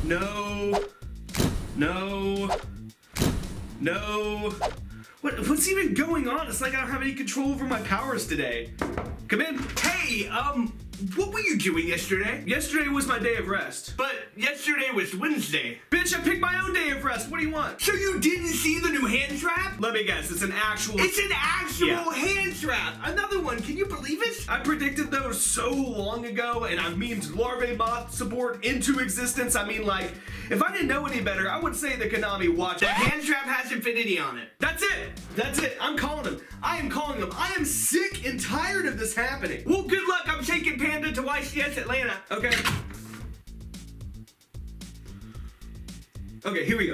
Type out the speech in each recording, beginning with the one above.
No. No. No. What's even going on? It's like I don't have any control over my powers today. Come in. Hey, what were you doing yesterday? Yesterday was my day of rest. But yesterday was Wednesday. Bitch, I picked my own day of rest. What do you want? So you didn't see the new hand trap? Let me guess, it's an actual hand trap. Another one, can you believe it? I predicted those so long ago, and I memed Larvae Moth support into existence. I mean, like, if I didn't know any better, I would say that Konami watched. The hand trap has Infinity on it. That's it. That's it. I'm calling them. I am calling them. I am sick and tired of this happening. Well, good luck. I'm taking Panda to YCS Atlanta. Okay. Okay, here we go.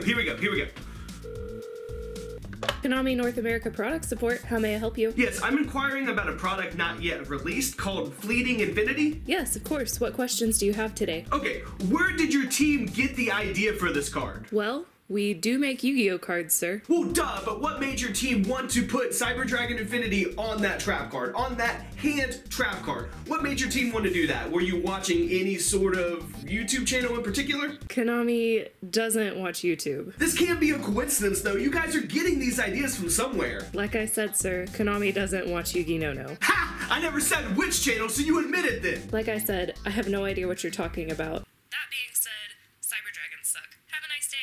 Konami North America product support. How may I help you? Yes, I'm inquiring about a product not yet released called Fleeting Infinity. Yes, of course. What questions do you have today? Okay, where did your team get the idea for this card? Well, we do make Yu-Gi-Oh cards, sir. Well, duh, but what made your team want to put Cyber Dragon Infinity on that trap card, on that hand trap card? What made your team want to do that? Were you watching any sort of YouTube channel in particular? Konami doesn't watch YouTube. This can't be a coincidence, though. You guys are getting these ideas from somewhere. Like I said, sir, Konami doesn't watch Yu-Gi No. Ha! I never said which channel, so you admit it then. Like I said, I have no idea what you're talking about. That being said, Cyber Dragons suck. Have a nice day.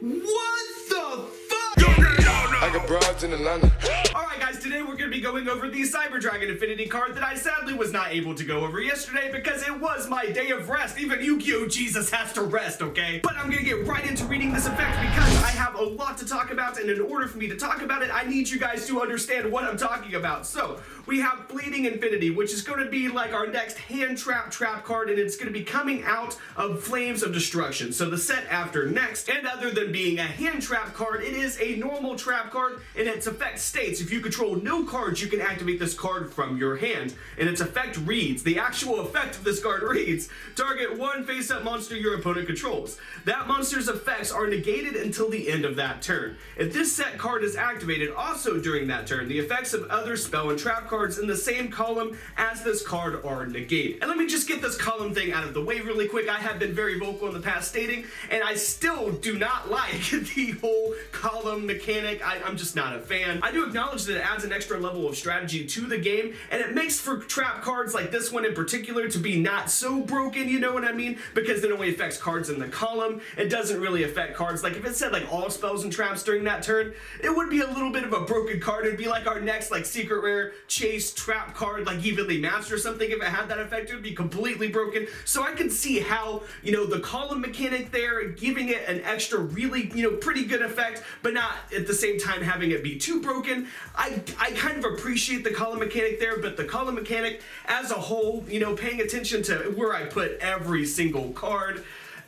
What the fuck? I got broads in Atlanta. Alright guys, today we're going to be going over the Cyber Dragon Infinity card that I sadly was not able to go over yesterday because it was my day of rest. Even Yu-Gi-Oh! Jesus has to rest, okay? But I'm going to get right into reading this effect because I have a lot to talk about, and in order for me to talk about it, I need you guys to understand what I'm talking about. So, we have Fleeting Infinity, which is going to be like our next hand trap card, and it's going to be coming out of Flames of Destruction. So the set after next, and other than being a hand trap card, it is a normal trap card, and its effect states if you control no cards, you can activate this card from your hand. And its effect reads, the actual effect of this card reads, target one face-up monster your opponent controls. That monster's effects are negated until the end of that turn. If this set card is activated also during that turn, the effects of other spell and trap cards in the same column as this card are negated. And let me just get this column thing out of the way really quick. I have been very vocal in the past stating, and I still do not like the whole column mechanic. I'm just not a fan. I do acknowledge that it adds an extra level of strategy to the game, and it makes for trap cards like this one in particular to be not so broken, you know what I mean? Because it only affects cards in the column. It doesn't really affect cards. Like if it said like all spells and traps during that turn, it would be a little bit of a broken card. It'd be like our next like secret rare chase trap card like Evenly Matched or something. If it had that effect, it would be completely broken. So I can see how, you know, the column mechanic there, giving it an extra really, you know, pretty good effect, but not at the same time having it be too broken. I kind of appreciate the column mechanic there, but the column mechanic as a whole, you know, paying attention to where I put every single card.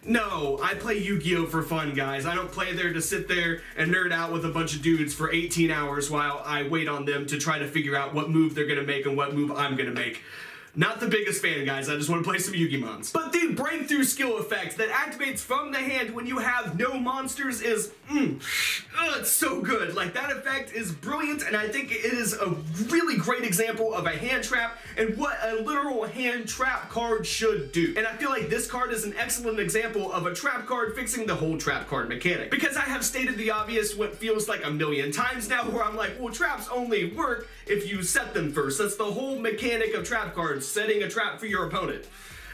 No, I play Yu-Gi-Oh! For fun, guys. I don't play there to sit there and nerd out with a bunch of dudes for 18 hours while I wait on them to try to figure out what move they're gonna make and what move I'm gonna make. Not the biggest fan, guys. I just want to play some Yu-Gi-Mons. But the breakthrough skill effect that activates from the hand when you have no monsters is, it's so good. Like, that effect is brilliant, and I think it is a really great example of a hand trap and what a literal hand trap card should do. And I feel like this card is an excellent example of a trap card fixing the whole trap card mechanic. Because I have stated the obvious what feels like a million times now, where I'm like, well, traps only work if you set them first. That's the whole mechanic of trap cards, setting a trap for your opponent.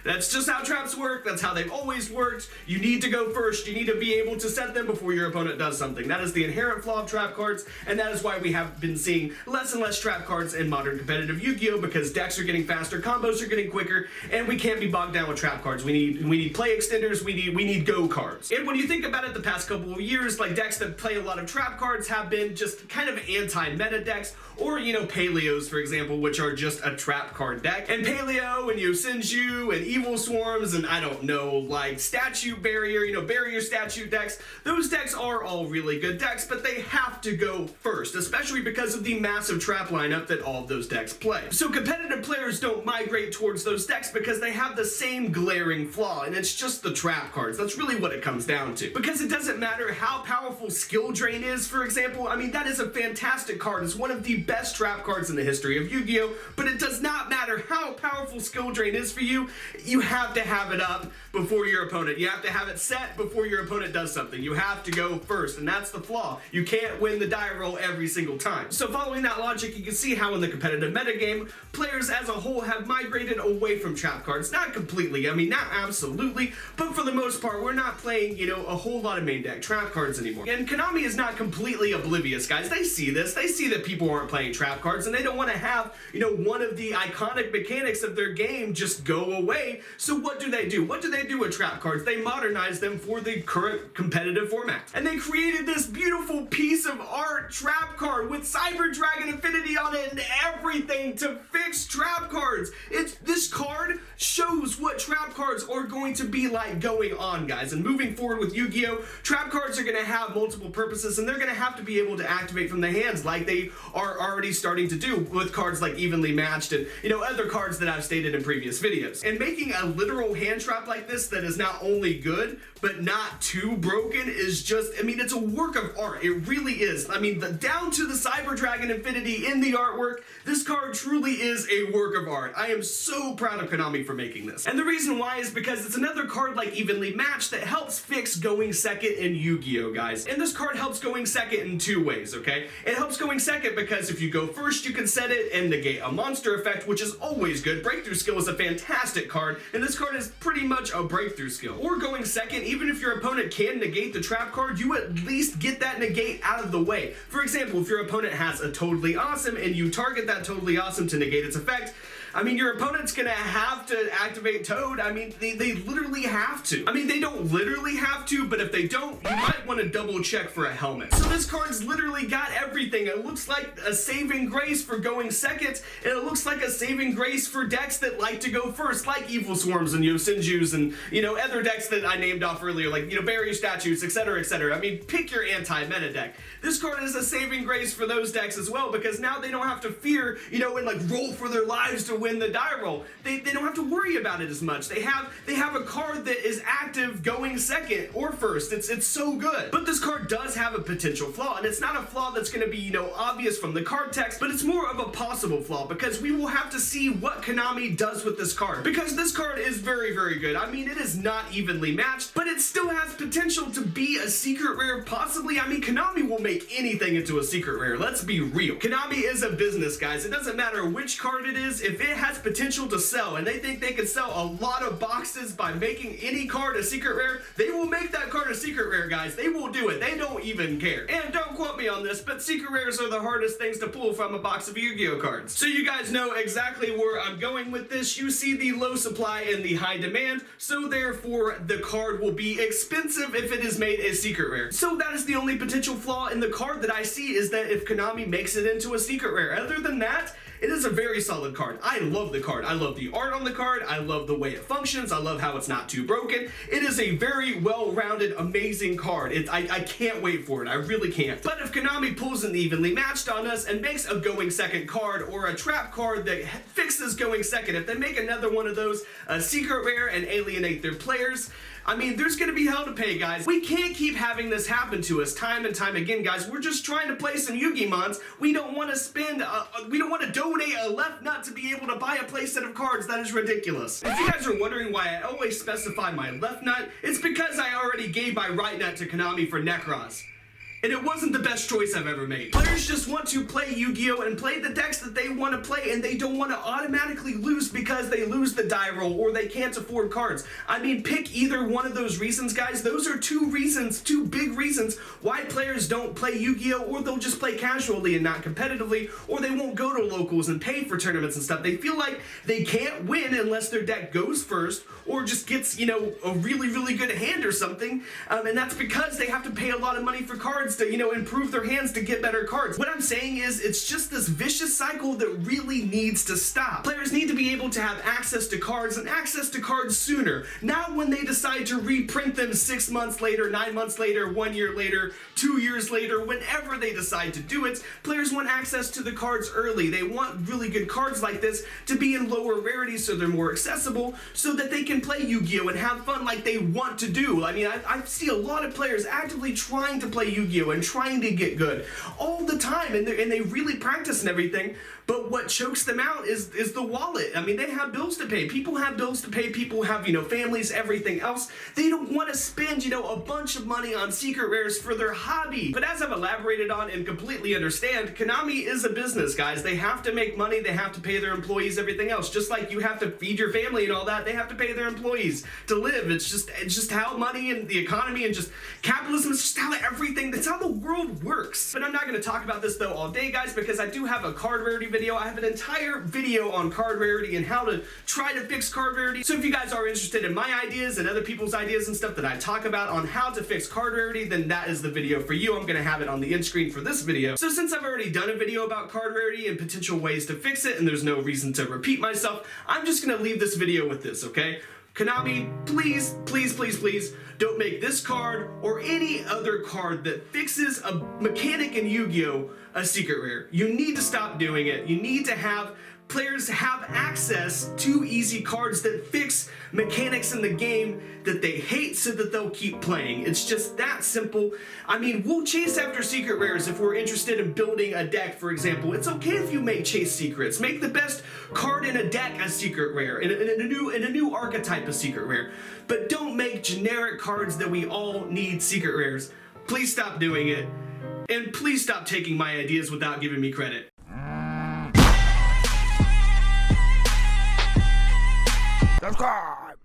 That's just how traps work. That's how they've always worked. You need to go first. You need to be able to set them before your opponent does something. That is the inherent flaw of trap cards, and that is why we have been seeing less and less trap cards in modern competitive Yu-Gi-Oh! Because decks are getting faster, combos are getting quicker, and we can't be bogged down with trap cards. We need play extenders, we need go cards. And when you think about it, the past couple of years, like decks that play a lot of trap cards have been just kind of anti-meta decks, or, you know, Paleos, for example, which are just a trap card deck. And Paleo and Yosenju and Evil Swarms and I don't know, like Statue Barrier, you know, Barrier Statue decks, those decks are all really good decks, but they have to go first, especially because of the massive trap lineup that all of those decks play. So competitive players don't migrate towards those decks because they have the same glaring flaw, and it's just the trap cards. That's really what it comes down to. Because it doesn't matter how powerful Skill Drain is, for example. I mean, that is a fantastic card. It's one of the best trap cards in the history of Yu-Gi-Oh! But it does not matter how powerful Skill Drain is for you you have to have it up before your opponent. You have to have it set before your opponent does something. You have to go first, and that's the flaw. You can't win the die roll every single time. So following that logic, you can see how in the competitive metagame, players as a whole have migrated away from trap cards. Not completely, I mean, not absolutely, but for the most part, we're not playing, you know, a whole lot of main deck trap cards anymore. And Konami is not completely oblivious, guys. They see this. They see that people aren't playing trap cards, and they don't want to have, you know, one of the iconic mechanics of their game just go away. So what do? What do they do with trap cards? They modernize them for the current competitive format. And they created this beautiful piece of art trap card with Cyber Dragon Infinity on it and everything to fix trap cards. This card shows what trap cards are going to be like going on, guys. And moving forward with Yu-Gi-Oh, trap cards are going to have multiple purposes, and they're going to have to be able to activate from the hands like they are already starting to do with cards like Evenly Matched and, you know, other cards that I've stated in previous videos. And making a literal hand trap like this that is not only good but not too broken is just, I mean, it's a work of art. It really is. I mean, down to the Cyber Dragon Infinity in the artwork, this card truly is a work of art. I am so proud of Konami for making this. And the reason why is because it's another card like Evenly Matched that helps fix going second in Yu-Gi-Oh, guys. And this card helps going second in two ways, okay? It helps going second because if you go first, you can set it and negate a monster effect, which is always good. Breakthrough Skill is a fantastic card, and this card is pretty much a breakthrough skill. Or going second, even if your opponent can negate the trap card, you at least get that negate out of the way. For example, if your opponent has a Totally Awesome and you target that Totally Awesome to negate its effect, I mean, your opponent's gonna have to activate Toad. I mean, they literally have to. I mean, they don't literally have to, but if they don't, you might want to double check for a helmet. So this card's literally got everything. It looks like a saving grace for going second, and it looks like a saving grace for decks that like to go first, like Evil Swarms and Yosenjus and, you know, other decks that I named off earlier, like, you know, Barrier Statues, etc., etc. I mean, pick your anti-meta deck. This card is a saving grace for those decks as well, because now they don't have to fear, you know, and like roll for their lives to win the die roll. They don't have to worry about it as much. They have a card that is active going second or first. It's so good. But this card does have a potential flaw, and it's not a flaw that's going to be, you know, obvious from the card text, but it's more of a possible flaw because we will have to see what Konami does with this card, because this card is very, very good. I mean, it is not evenly matched, but it still has potential to be a secret rare, possibly. I mean, Konami will make anything into a secret rare. Let's be real. Konami is a business, guys. It doesn't matter which card it is. If it has potential to sell and they think they can sell a lot of boxes by making any card a secret rare, they will make that card a secret rare, guys. They will do it. They don't even care. And don't quote me on this, but secret rares are the hardest things to pull from a box of Yu-Gi-Oh cards. So you guys know exactly where I'm going with this. You see the low supply and the high demand, so therefore the card will be expensive if it is made a secret rare. So that is the only potential flaw in the card that I see, is that if Konami makes it into a secret rare. Other than that, it is a very solid card. I love the card. I love the art on the card. I love the way it functions. I love how it's not too broken. It is a very well-rounded, amazing card. I can't wait for it. I really can't. But if Konami pulls an evenly matched on us and makes a going second card or a trap card that fixes going second, if they make another one of those a secret rare and alienate their players, I mean, there's gonna be hell to pay, guys. We can't keep having this happen to us time and time again, guys. We're just trying to play some Yu-Gi Mons. We don't want to spend, we don't want to donate a left nut to be able to buy a playset of cards. That is ridiculous. If you guys are wondering why I always specify my left nut, it's because I already gave my right nut to Konami for Necros. And it wasn't the best choice I've ever made. Players just want to play Yu-Gi-Oh! And play the decks that they want to play, and they don't want to automatically lose because they lose the die roll or they can't afford cards. I mean, pick either one of those reasons, guys. Those are two big reasons why players don't play Yu-Gi-Oh! Or they'll just play casually and not competitively, or they won't go to locals and pay for tournaments and stuff. They feel like they can't win unless their deck goes first or just gets, you know, a really, really good hand or something. And that's because they have to pay a lot of money for cards to, you know, improve their hands to get better cards. What I'm saying is, it's just this vicious cycle that really needs to stop. Players need to be able to have access to cards and access to cards sooner. Not when they decide to reprint them 6 months later, 9 months later, 1 year later, 2 years later, whenever they decide to do it. Players want access to the cards early. They want really good cards like this to be in lower rarity so they're more accessible, so that they can play Yu-Gi-Oh! And have fun like they want to do. I mean, I see a lot of players actively trying to play Yu-Gi-Oh! And trying to get good all the time, and they really practice and everything, But what chokes them out is the wallet. I mean, they have bills to pay. People have bills to pay. People have, families, everything else. They don't want to spend, a bunch of money on secret rares for their hobby. But as I've elaborated on and completely understand, Konami is a business, guys. They have to make money. They have to pay their employees, everything else. Just like you have to feed your family and all that, they have to pay their employees to live. It's just how money and the economy and just capitalism is just how everything, that's how the world works. But I'm not going to talk about this though all day, guys, because I do have a card rarity video. I have an entire video on card rarity and how to try to fix card rarity. So if you guys are interested in my ideas and other people's ideas and stuff that I talk about on how to fix card rarity, then that is the video for you. I'm going to have it on the end screen for this video. So since I've already done a video about card rarity and potential ways to fix it, and there's no reason to repeat myself, I'm just going to leave this video with this, okay? Konami, please, please, please, please don't make this card or any other card that fixes a mechanic in Yu-Gi-Oh! A secret rare. You need to stop doing it. You need to have players have access to easy cards that fix mechanics in the game that they hate so that they'll keep playing. It's just that simple. I mean, we'll chase after secret rares if we're interested in building a deck, for example. It's okay if you may chase secrets. Make the best card in a deck a secret rare, in a new archetype a secret rare. But don't make generic cards that we all need secret rares. Please stop doing it. And please stop taking my ideas without giving me credit. Subscribe.